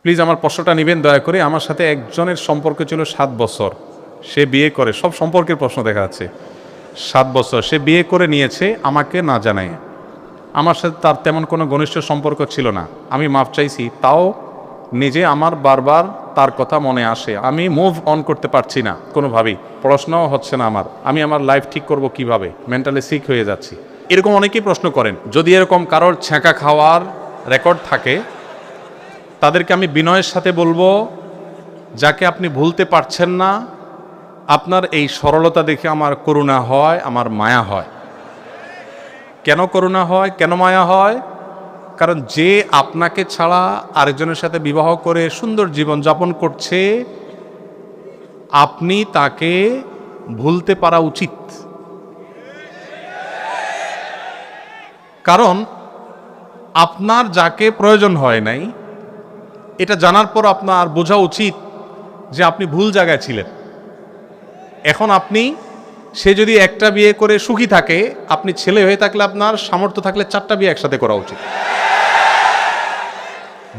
Please আমার প্রশ্নটা নেবেন দয়া করে। আমার সাথে একজনের সম্পর্ক ছিল 7 বছর, সে বিয়ে করে, সব সম্পর্কের প্রশ্ন দেখা যাচ্ছে। 7 বছর সে বিয়ে করে নিয়েছে আমাকে না জানায়। আমার সাথে তার তেমন কোনো ঘনিষ্ঠ সম্পর্ক ছিল না। আমি মাফ চাইছি, তাও নিজে আমার বারবার তার কথা মনে আসে। আমি মুভ অন করতে পারছি না কোনোভাবেই, পড়াশোনাও হচ্ছে না আমার। আমি আমার লাইফ ঠিক করব কিভাবে, মেন্টালি সিক হয়ে যাচ্ছি। এরকম অনেকেই প্রশ্ন করেন। যদি এরকম কারোর ছ্যাঁকা খাওয়ার রেকর্ড থাকে, তাদেরকে আমি বিনয়ের সাথে বলবো, যাকে আপনি ভুলতে পারছেন না, আপনার এই সরলতা দেখে আমার করুণা হয়, আমার মায়া হয়। কেন করুণা হয়, কেন মায়া হয়? কারণ যে আপনাকে ছাড়া আরেকজনের সাথে বিবাহ করে সুন্দর জীবন যাপন করছে, আপনি তাকে ভুলতে পারা উচিত। কারণ আপনার যাকে প্রয়োজন হয় নাই, এটা জানার পর আপনার বোঝা উচিত যে আপনি ভুল জায়গায় ছিলেন। এখন আপনি, সে যদি একটা বিয়ে করে সুখী থাকে, আপনি ছেলে হয়ে থাকলে আপনার সামর্থ্য থাকলে 4টা বিয়ে একসাথে করা উচিত,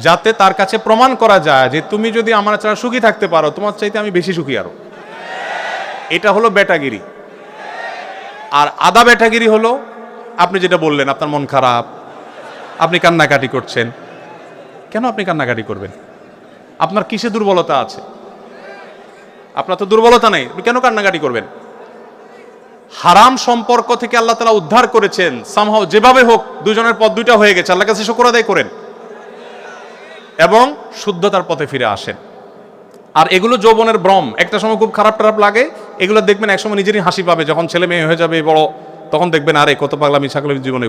যাতে তার কাছে প্রমাণ করা যায় যে তুমি যদি আমার ছাড়া সুখী থাকতে পারো, তোমার চাইতে আমি বেশি সুখী আরো। এটা হলো বেটাগিরি। আর আদা বেটাগিরি হলো আপনি যেটা বললেন, আপনার মন খারাপ, আপনি কান্নাকাটি করছেন। কেন আপনি কান্নাকাটি করবেন? আপনার কিসে দুর্বলতা আছে? আপনার তো দুর্বলতা নেই, আপনি কেন কান্নাকাটি করবেন? হারাম সম্পর্ক থেকে আল্লাহ তাআলা উদ্ধার করেছেন সামহাও, যেভাবে হোক দুজনের পথ দুইটা হয়ে গেছে, আল্লাহর কাছে শুকর আদায় করেন এবং শুদ্ধতার পথে ফিরে আসেন। আর এগুলো যৌবনের ভ্রম, একটা সময় খুব খারাপ টারাপ লাগে, এগুলো দেখবেন একসময় নিজেরই হাসি পাবে, যখন ছেলে মেয়ে হয়ে যাবে বড়, তখন দেখবেন আরে কত পাগলামি ছাগলামি জীবনে